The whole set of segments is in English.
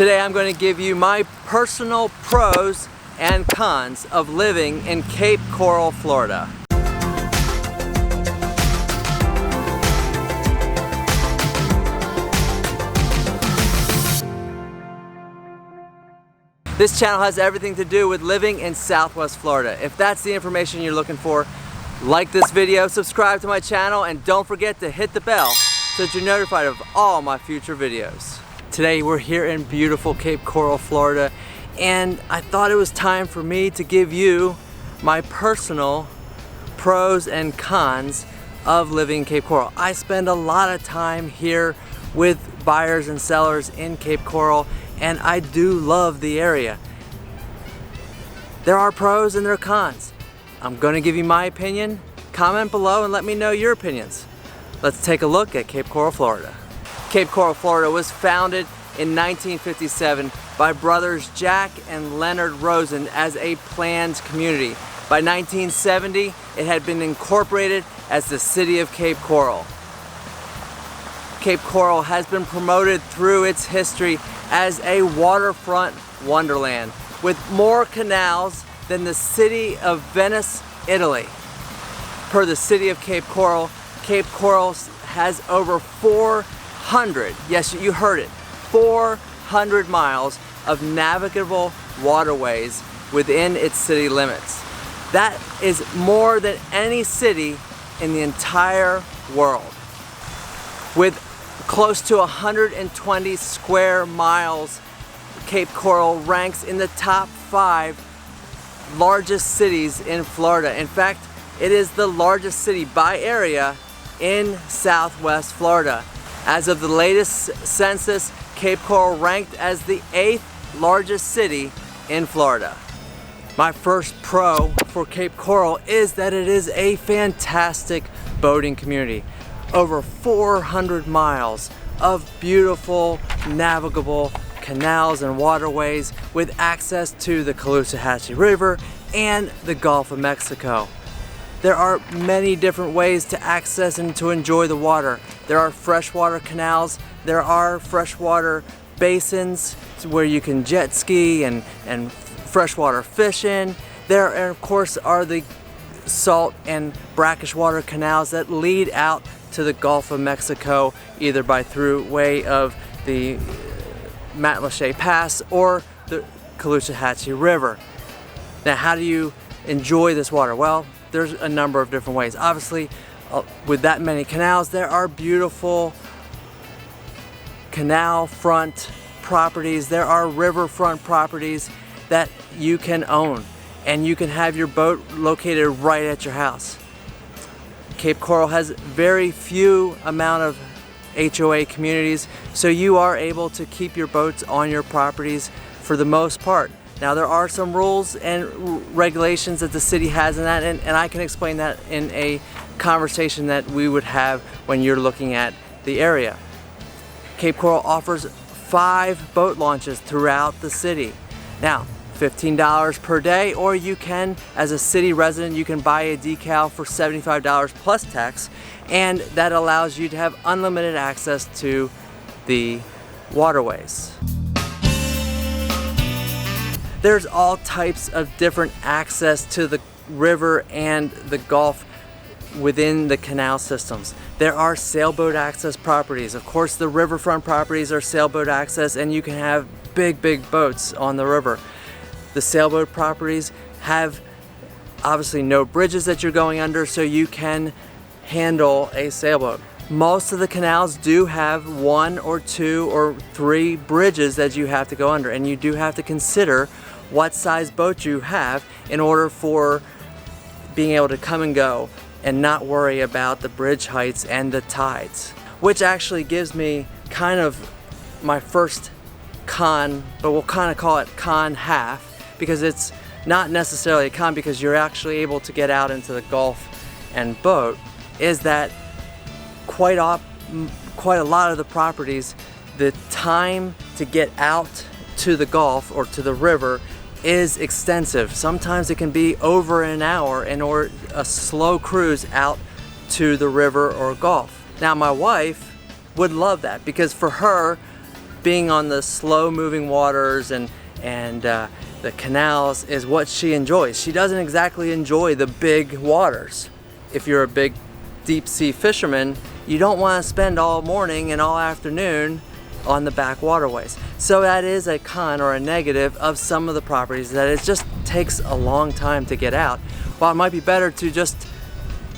Today I'm going to give you my personal pros and cons of living in Cape Coral, Florida. This channel has everything to do with living in Southwest Florida. If that's the information you're looking for, like this video, subscribe to my channel, and don't forget to hit the bell so that you're notified of all my future videos. Today we're here in beautiful Cape Coral, Florida, and I thought it was time for me to give you my personal pros and cons of living in Cape Coral. I spend a lot of time here with buyers and sellers in Cape Coral, and I do love the area. There are pros and there are cons. I'm going to give you my opinion. Comment below and let me know your opinions. Let's take a look at Cape Coral, Florida. Cape Coral, Florida was founded in 1957 by brothers Jack and Leonard Rosen as a planned community. By 1970, it had been incorporated as the city of Cape Coral. Cape Coral has been promoted through its history as a waterfront wonderland with more canals than the city of Venice, Italy. Per the city of Cape Coral has over 400, yes, you heard it, 400 miles of navigable waterways within its city limits. That is more than any city in the entire world. With close to 120 square miles, Cape Coral ranks in the top 5 largest cities in Florida. In fact, it is the largest city by area in Southwest Florida. As of the latest census, Cape Coral ranked as the 8th largest city in Florida. My first pro for Cape Coral is that it is a fantastic boating community. Over 400 miles of beautiful navigable canals and waterways with access to the Caloosahatchee River and the Gulf of Mexico. There are many different ways to access and to enjoy the water. There are freshwater canals, there are freshwater basins where you can jet ski and freshwater fishing. There, of course, are the salt and brackish water canals that lead out to the Gulf of Mexico, either by through way of the Matlacha Pass or the Caloosahatchee River. Now, how do you enjoy this water? Well, there's a number of different ways. Obviously, with that many canals, there are beautiful canal front properties. There are riverfront properties that you can own, and you can have your boat located right at your house. Cape Coral has very few amount of HOA communities, so you are able to keep your boats on your properties for the most part. Now, there are some rules and regulations that the city has in that, and I can explain that in a conversation that we would have when you're looking at the area. Cape Coral offers 5 boat launches throughout the city. Now, $15 per day, or you can, as a city resident, you can buy a decal for $75 plus tax, and that allows you to have unlimited access to the waterways. There's all types of different access to the river and the Gulf within the canal systems. There are sailboat access properties. Of course, the riverfront properties are sailboat access, and you can have big boats on the river. The sailboat properties have obviously no bridges that you're going under, so you can handle a sailboat. Most of the canals do have 1 or 2 or 3 bridges that you have to go under, and you do have to consider what size boat you have in order for being able to come and go and not worry about the bridge heights and the tides. Which actually gives me kind of my first con, but we'll kind of call it con half, because it's not necessarily a con because you're actually able to get out into the Gulf and boat, is that quite a lot of the properties, the time to get out to the Gulf or to the river is extensive. Sometimes it can be over an hour or a slow cruise out to the river or Gulf. Now, my wife would love that, because for her, being on the slow moving waters and the canals is what she enjoys. She doesn't exactly enjoy the big waters. If you're a big deep sea fisherman, you don't want to spend all morning and all afternoon on the back waterways. So that is a con or a negative of some of the properties, that it just takes a long time to get out. While it might be better to just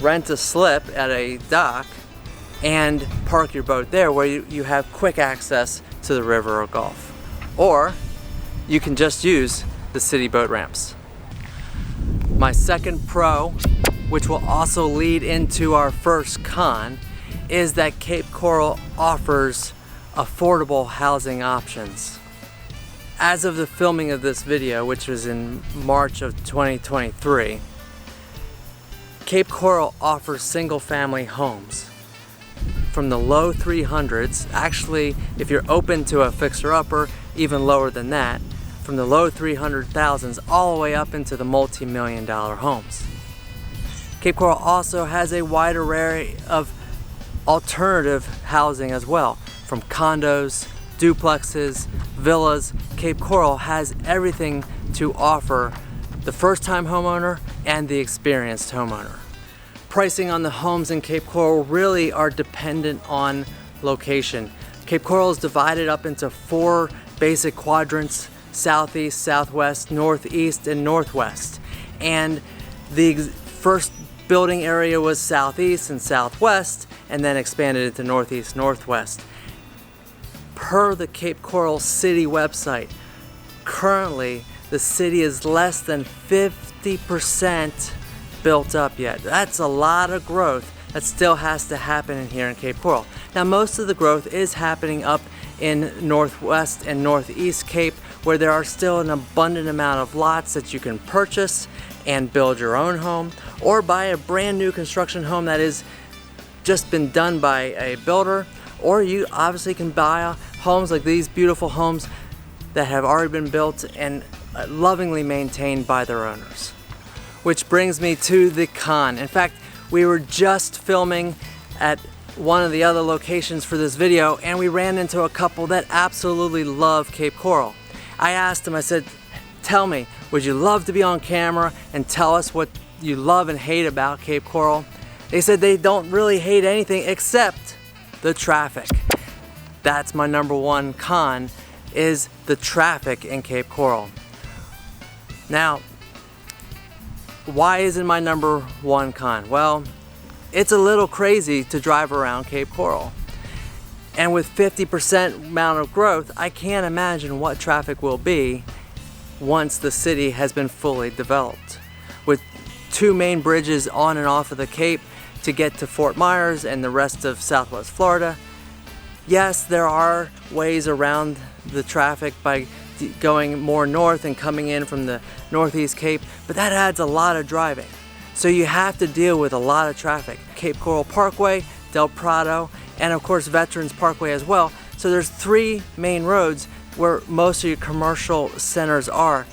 rent a slip at a dock and park your boat there, where you have quick access to the river or gulf. Or you can just use the city boat ramps. My second pro, which will also lead into our first con, is that Cape Coral offers affordable housing options. As of the filming of this video, which was in March of 2023, Cape Coral offers single-family homes from the low 300s. Actually, if you're open to a fixer-upper, even lower than that, from the low 300,000s all the way up into the multi-million-dollar homes. Cape Coral also has a wide array of alternative housing as well, from condos, duplexes, villas. Cape Coral has everything to offer the first-time homeowner and the experienced homeowner. Pricing on the homes in Cape Coral really are dependent on location. Cape Coral is divided up into 4 basic quadrants: southeast, southwest, northeast, and northwest. And the first building area was southeast and southwest, and then expanded into northeast, northwest. Per the Cape Coral City website, currently the city is less than 50% built up yet. That's a lot of growth that still has to happen in here in Cape Coral. Now, most of the growth is happening up in northwest and northeast Cape, where there are still an abundant amount of lots that you can purchase and build your own home, or buy a brand new construction home that is just been done by a builder. Or you obviously can buy homes like these beautiful homes that have already been built and lovingly maintained by their owners. Which brings me to the con. In fact, we were just filming at one of the other locations for this video, and we ran into a couple that absolutely love Cape Coral. I asked them, I said, tell me, would you love to be on camera and tell us what you love and hate about Cape Coral? They said they don't really hate anything except the traffic. That's my number one con, is the traffic in Cape Coral. Now, why is it my number one con? Well, it's a little crazy to drive around Cape Coral. And with 50% amount of growth, I can't imagine what traffic will be once the city has been fully developed. With 2 main bridges on and off of the Cape to get to Fort Myers and the rest of Southwest Florida. Yes, there are ways around the traffic by going more north and coming in from the Northeast Cape, but that adds a lot of driving. So you have to deal with a lot of traffic. Cape Coral Parkway, Del Prado, and of course Veterans Parkway as well. So there's 3 main roads where most of your commercial centers are.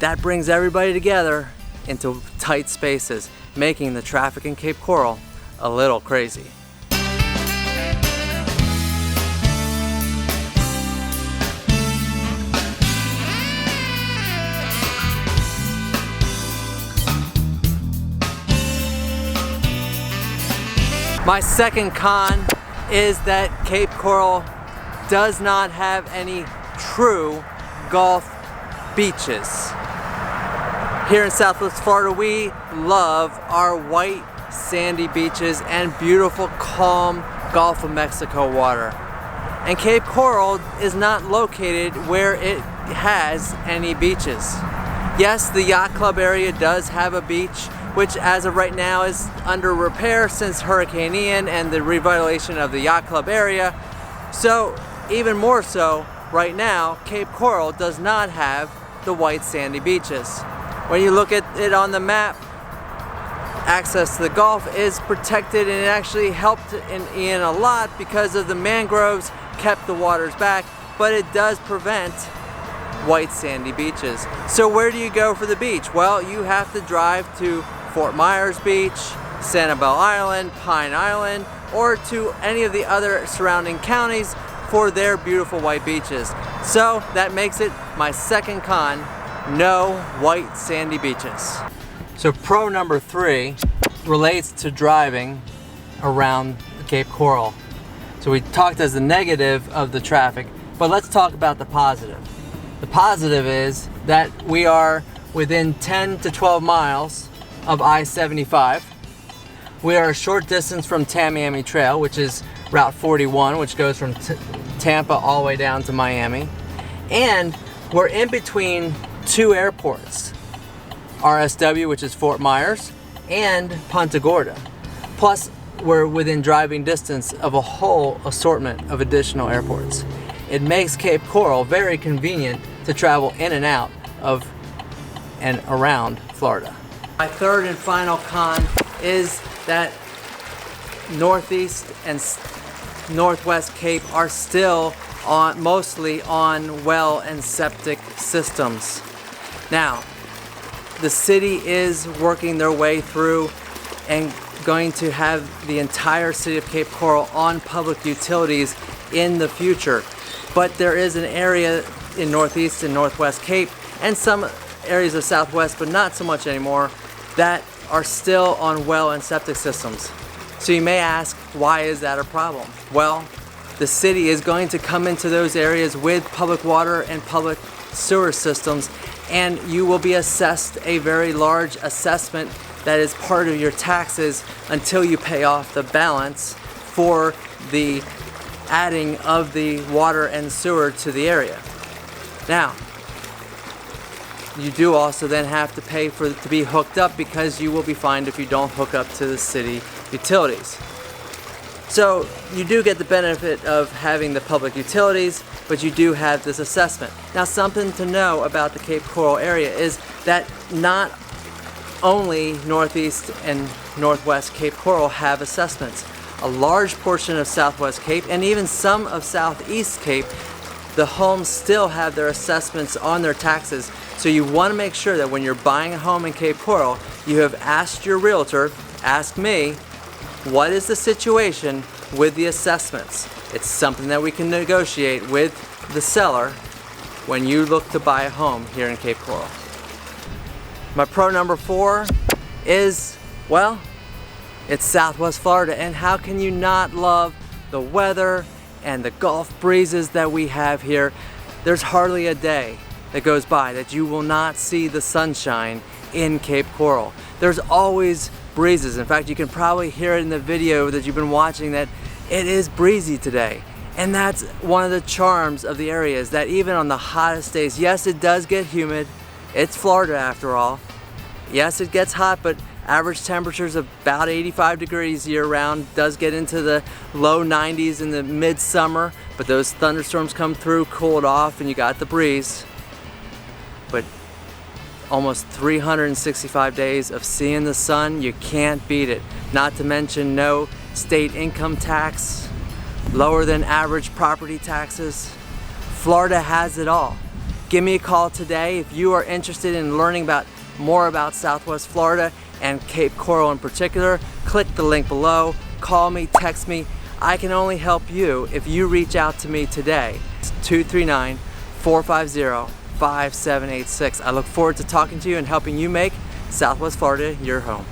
That brings everybody together into tight spaces, making the traffic in Cape Coral a little crazy. My second con is that Cape Coral does not have any true Gulf beaches. Here in Southwest Florida, we love our white sandy beaches and beautiful calm Gulf of Mexico water. And Cape Coral is not located where it has any beaches. Yes, the yacht club area does have a beach, which as of right now is under repair since Hurricane Ian and the revitalization of the yacht club area. So even more so, right now, Cape Coral does not have the white sandy beaches. When you look at it on the map, access to the Gulf is protected, and it actually helped in Ian a lot because of the mangroves kept the waters back, but it does prevent white sandy beaches. So where do you go for the beach? Well, you have to drive to Fort Myers Beach, Sanibel Island, Pine Island, or to any of the other surrounding counties for their beautiful white beaches. So that makes it my second con: no white sandy beaches. So pro number 3 relates to driving around Cape Coral. So we talked as the negative of the traffic, but let's talk about the positive. The positive is that we are within 10 to 12 miles of I-75. We are a short distance from Tamiami Trail, which is Route 41, which goes from Tampa all the way down to Miami. And we're in between 2 airports, RSW, which is Fort Myers, and Punta Gorda. Plus, we're within driving distance of a whole assortment of additional airports. It makes Cape Coral very convenient to travel in and out of and around Florida. My third and final con is that Northeast and Northwest Cape are still mostly on well and septic systems. Now, the city is working their way through and going to have the entire city of Cape Coral on public utilities in the future. But there is an area in Northeast and Northwest Cape, and some areas of Southwest, but not so much anymore, that are still on well and septic systems. So you may ask, why is that a problem? Well, the city is going to come into those areas with public water and public sewer systems, and you will be assessed a very large assessment that is part of your taxes until you pay off the balance for the adding of the water and sewer to the area. Now, you do also then have to pay for it to be hooked up, because you will be fined if you don't hook up to the city utilities. So you do get the benefit of having the public utilities, but you do have this assessment. Now, something to know about the Cape Coral area is that not only Northeast and Northwest Cape Coral have assessments. A large portion of Southwest Cape and even some of Southeast Cape, the homes still have their assessments on their taxes. So you want to make sure that when you're buying a home in Cape Coral, you have asked your realtor, ask me, what is the situation with the assessments? It's something that we can negotiate with the seller when you look to buy a home here in Cape Coral. My pro number 4 is, well, it's Southwest Florida, and how can you not love the weather and the Gulf breezes that we have here? There's hardly a day that goes by that you will not see the sunshine in Cape Coral. There's always breezes. In fact, you can probably hear it in the video that you've been watching that it is breezy today. And that's one of the charms of the area, is that even on the hottest days, yes, it does get humid. It's Florida after all. Yes, it gets hot, but average temperatures about 85 degrees year round. Does get into the low 90s in the midsummer, but those thunderstorms come through, cool it off, and you got the breeze. But almost 365 days of seeing the sun, you can't beat it. Not to mention no state income tax, lower than average property taxes. Florida has it all. Give me a call today if you are interested in learning more about Southwest Florida and Cape Coral in particular. Click the link below, call me, text me. I can only help you if you reach out to me today. It's 239-450-5786. I look forward to talking to you and helping you make Southwest Florida your home.